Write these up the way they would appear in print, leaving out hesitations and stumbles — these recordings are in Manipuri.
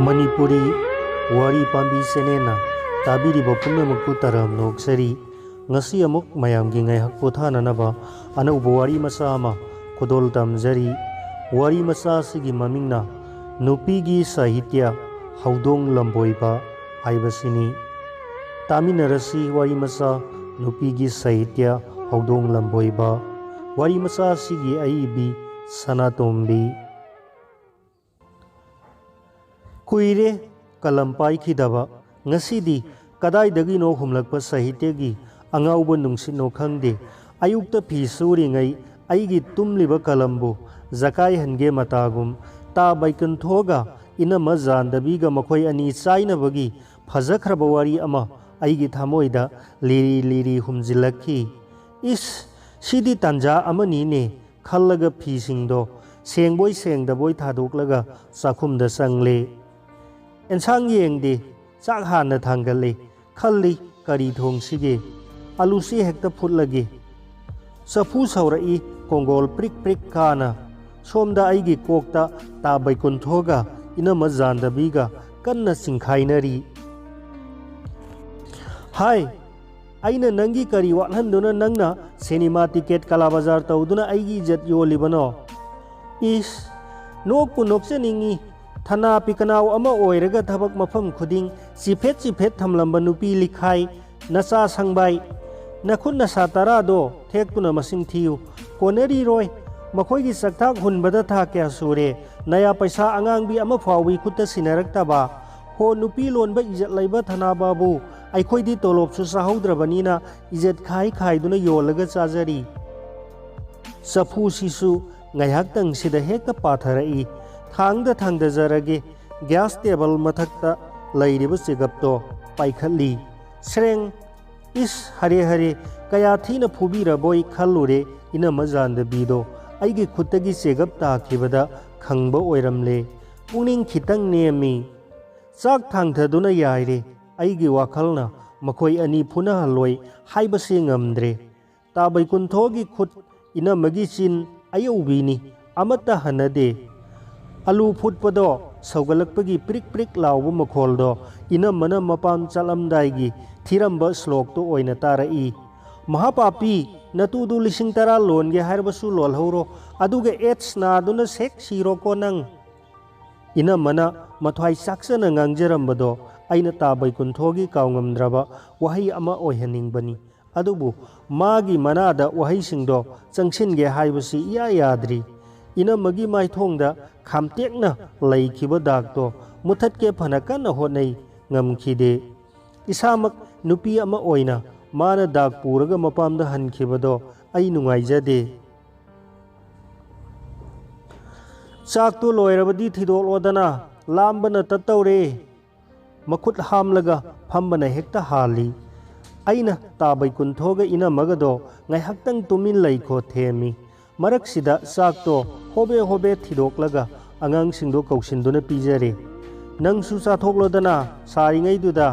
मणिपुरी वारी पांबी सेनेना ताबीरिबो पुनमकु तराम नोक्सरी ngasi amuk mayamgi ngaihak pothananaba anaubo wari masa ama khodol tamjari wari masa sigi mamingna nupigi sahitya haudong lamboiba haibasini taminarasi wari masa nupigi sahitya haudong lamboiba wari masa sigi aibi sanatombi kuire kalampai khidaba ngasidi kadai dagi no humlakpa sahityagi angauba nungsit no khangde ayukta phi suringai aigi tumliba kalambu zakai hange matagum ta baikan thoga inama zandabiga makhoi ani chainabagi phajakhraba wari ama aigi thamoida liri liri humjilakhi is sidi tanja amani ne khallaga phi singdo sengboi sengdaboi thadoklaga sakhumda sangle ensang yengde chak hanna thangale khalli kari thong sige alu si hekta phut lagi safu saurai kongol prik prik kana somda aigi kokta ta baikun thoga ina mazanda biga kanna singkhainari hai aina nangi kari wathanduna nangna cinema ticket kala bazar tawduna aigi jet yolibano is nok punokse ningi thana pikanaw ama oiraga thabak mafam khuding chiphet thamlamba nupi likhai nacha sangbai nakhun nasa tara do thektuna masing thiu koneri roi makhoi gi sakthak hunbada tha kya sure naya paisa angang bi ama fawi khutta sinarakta ba ho nupi lonba ijat laiba thana babu aikhoi di tolop su sahodrabani na ijat khai duna yolaga chajari safu sisu ngaiyak tang sida hekta patharai thangda jarage gas table mathakta lairiba chegapto paikhalli sreng is hare kaya thina phubira boy khallure ina mazanda bido aigi khutagi chegap ta khibada khangba oiramle puning khitang nemi chak thangthaduna yaire aigi wakhalna makhoi ani phuna haloi haibase ngamdre ta baikun thogi khut ina magi chin ayobini amata hanade alu phutpado saugalakpagi prik lauba makholdo ina mana mapam chalamdaigi thiramba slok to oina tarai mahapapi natudu lising tara longe harbasu lolhoro aduga h na duna sek siro ko nang ina mana mathwai saksana ngangjarambado aina tabai kunthogi kaungamdraba wahi ama oihaningbani adubu magi manada wahi singdo changsinge haibasi ya yadri ina magi mai thongda khamtekna laikhiba dakto muthatke phanakana honai ngamkhide isamak nupi ama oina mana dak puraga mapamda hankhibado ai nungaijade chaktu loirabadi thidolodana lambana tatawre makhut hamlaga phambana hekta hali aina tabai kunthoga ina magado ngai haktang tumin laikho themi marak sida chakto hobe thidoklaga angang singdo kausinduna pijare nangsu chathoklodana saringai duda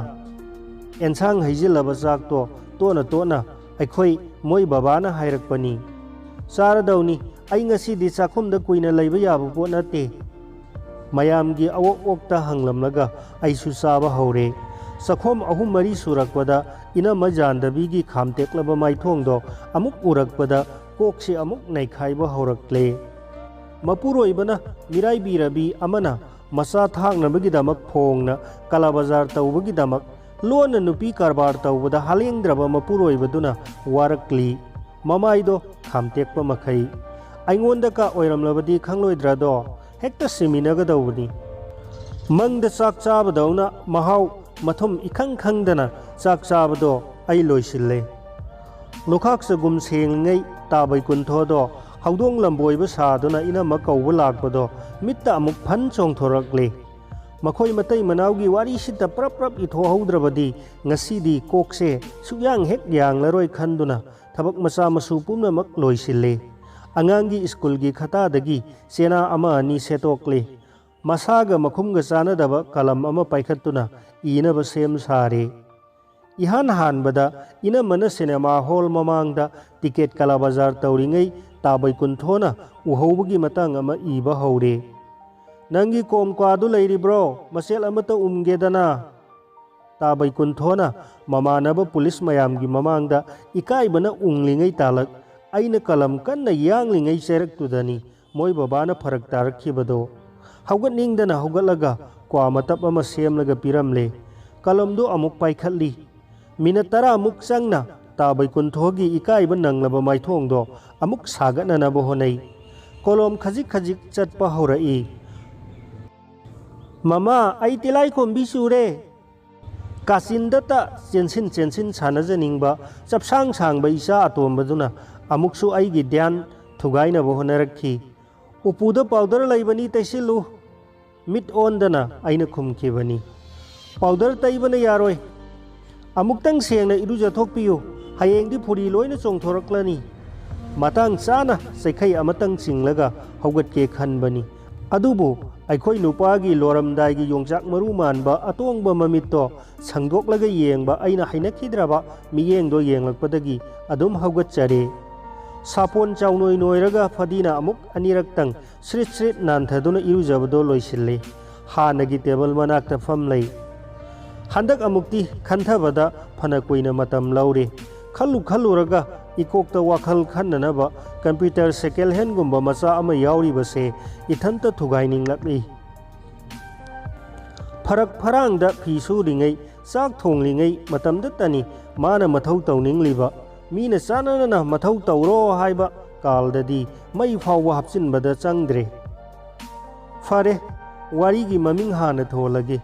ensang haijilaba chakto tona aikhoi moi babana hairakpani charadawni ai ngasi di chakhumda kuina leiba yabu po nate mayamgi awok okta hanglamlaga aisu chaba hore sakhom ahum mari surakpada ina majandabigi khamteklaba maithongdo amuk urakpada kokse amuk naikhaiba horakle mapuroibana mirai birabi amana masa thaknabagidamak phongna kalabazar tawbagidamak lona nupi karbar tawbada halengdraba mapuroibaduna warakli mamaido khamtekpa makhai aingonda ka oiramlabadi khangloidrado hekta seminagadawni mangda chak chabadawna mahau mathum khangdana chak chabado ai loisille lokhak senglingai tabai kunthodo haudong lamboiba saduna ina makauba lakpado mitta amuk phan chongthorakle makhoi matai manaugi wari sita prap ithohaudrabadi ngasidi kokse sukyang hek yanglaroi khanduna thabak macha masu pumnamak loisille angangi skulgi khata dagi sena ama ani setokle masaga makhumga chanadaba kalam ama paikhatuna inaba sem sare ihan hanbada ina mana cinema hall mamangda ticket kala bazar tawringai tabai kunthona uhobagi matang ama iba hore नंगी कोम क्वादु लेरिब्रो मसेल अमत उमगेदना ताबै कुंथोना ममानब पुलिस मयामगी ममांगदा इकाइबना उंगलिंगै तालक अइना कलम कन्ना यांगलिंगै चेरक्तुदनी मोय बाबाना फरक तारखिबदो हौगतनिंगदना हौगतलगा क्वा मतप अमा सेमलगा पिरमले कलमदो अमुक पाइखतली मिनट 10 अमुक चंगना ताबै कुंथोगी इकाइब नंगलबा माइथोंगदो अमुक सागतननब होनै कोलम खजिक खजिक चटपा हौरई ममा आई तिलाई खोम्बी सुरे कासिंदता चेंसिन चेंसिन सानजनिंगबा चपसांग सांगबा इसा अतोंबदुना अमुकसु आइगी ध्यान थुगाइनब होनरखी उपुदा पाउडर लैबनी तैसिलु मिट ओंदना आइना खुमखिबनी पाउडर तैबना यारोय अमुक्तंग सेंगना इरुजथोकपियु हयेंगदी फुरी लोइना चोंथोरक्लनी मतंग चाना सैखै अमतंग चिंगलगा हौगतके खनबनी अदुबु अखोई नुपागी लोरमदाइगी योंचाक मरु मानबा अतोंगबा ममित्तो संगोकलगा येंगबा अइना हैनखिद्रबा मियेंगदो येंगलकपदगी अदुम हौगतचरे सापोन चाउनोय नोयरगा फदीना अमुक अनिरक्तंग श्रित श्रित नानथदुना इरुजबदो लोइसिल्ले हानगी टेबल मनाक्ता फमलै हंदक अमुक्ति खंथबदा फना कुइना मतम लौरे खल्लु खल्लुरगा इकोक्ता वाखल खन्ननबा कंप्यूटर सेकेंड हैंड गुम्बा मचा अमा याउरिबसे इथंता थुगाइनिंगलक्ली फरक फरांगदा फी सुरिङै चाक थोंलिङै मतमदतनी माना मथौ तौनिंगलिबा मीना चानना मथौ तौरो हाइबा कालददी मई फावबा हपचिनबदा चंगद्रे फरे वारीगी ममिंग हाना थोलगे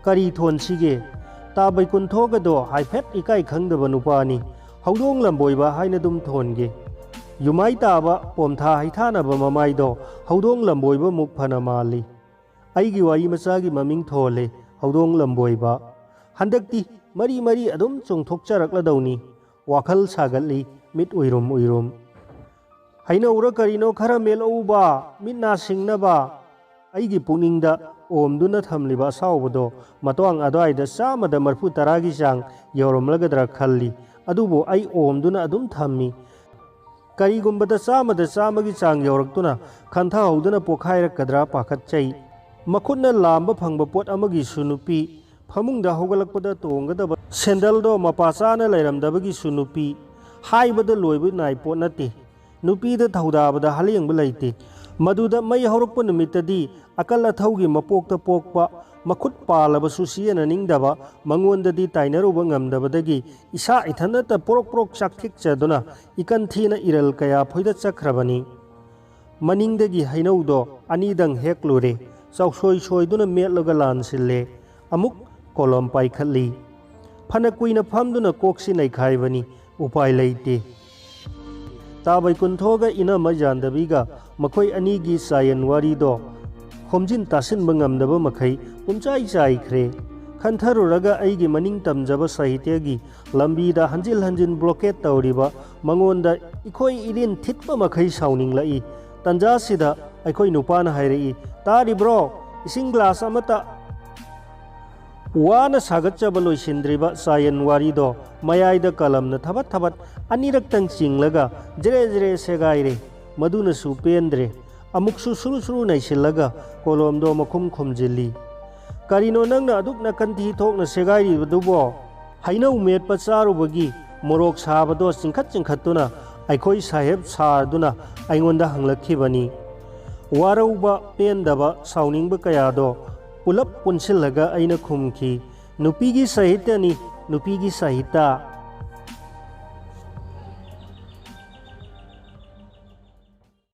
करी थोनसिगे ताबै कुंथोगदो हाइफेट इकाई खंगदबा नुपानी हौदोंग लंबोइबा हाइना दुम थोनगे युमाई ताबा पोमथा हाइथानबा ममाइदो हौदोंग लंबोइबा मुक फना माली आइगी वारी मचागी ममिंग थोले हौदोंग लंबोइबा हंदक्ति मरी मरी अदुम चोंथोकचरक्लदौनी वाखल सागतली मिट उइरुम उइरुम हैनौरा करिनो खरा मेलौबा मिटना सिंगनबा आइगी पुनिंगदा ओमदुना थमलिबा सावबदो मतोंग अदवाइदा चामदा मरफु तरागी चांग यौरमलगदरा खल्ली अदुबो आई ओमदुना अदुम थम्मी करीगुम्बदा चामदा चामगी चांग यौरक्तुना खंथा हौदुना पोखाइरक्कदरा पाखतचै मखुतना लांबा फंगबा पोट अमगी सुनुपी फमुंगदा हौगलक्पदा तोंगदबा सेंडलदो मपाचाना लैरमदबगी सुनुपी हाइबदा लोइबु नाइ पोट नते नुपीदा थौदाबदा हलियंबा लैते मदुदा मई हौरक्पा नुमित्तदी अकल अथौगी मपोक्ता पोक्पा मखुत पालबसु सियननिंगदबा मंगोंददी ताइनरुबा ngamdabadagi इसा इथनता पोरक पोरक चाकथिकचदुना इकंथीना इरल कया फोइदा चख्रबनी मनिंगदगी हैनौदो अनिदंग हेक्लुरे चौसोय सोयदुना मेटलगा लानसिल्ले अमुक कोलम पाइखली फना कुइना फमदुना कोक्सि नैखाइबनी उपाय लैते ताबै कुंथोगा इनमा जानदबीगा मखोय अनीगी सायन वारीदो खोमजिन तासिनबा ngamdaba मखै पुमचाई चाइख्रे खंथरुरगा अइगी मनिंग तमजबा साहित्यगी लंबीदा हंजिल हंजिन ब्लॉकेट तौरिबा मंगोंदा इखोय इरिन थितपा मखै साउनिंगलाई तंजासिदा अखोय नुपाना हाइरई तारिब्रो इसिंग ग्लास अमता वाना सागतचबा लोइसिंद्रिबा सायन वारीदो मयाइदा कलमना थबत थबत अनिरक्तंग चिंगलगा जरे जरे सेगाइरे मदुना सुपेंद्रे अमुकसु सुरु सुरु नैसिलगा कोलमदो मखुम खुमजिली करिनो नंगना अदुकना कंथी थोकना सेगाइरिबदुबो हैनौ मेटपा चारुबगी मोरोक साबदो चिंखत चिंखतुना अखोय साहेब सारदुना आइंगोंदा हंगलखिबनी वारौबा पेंदबा साउनिंगबा कयादो पुलप पुनसिलगा अइना खुमखी नुपीगी साहित्यनी नुपीगी साहित्य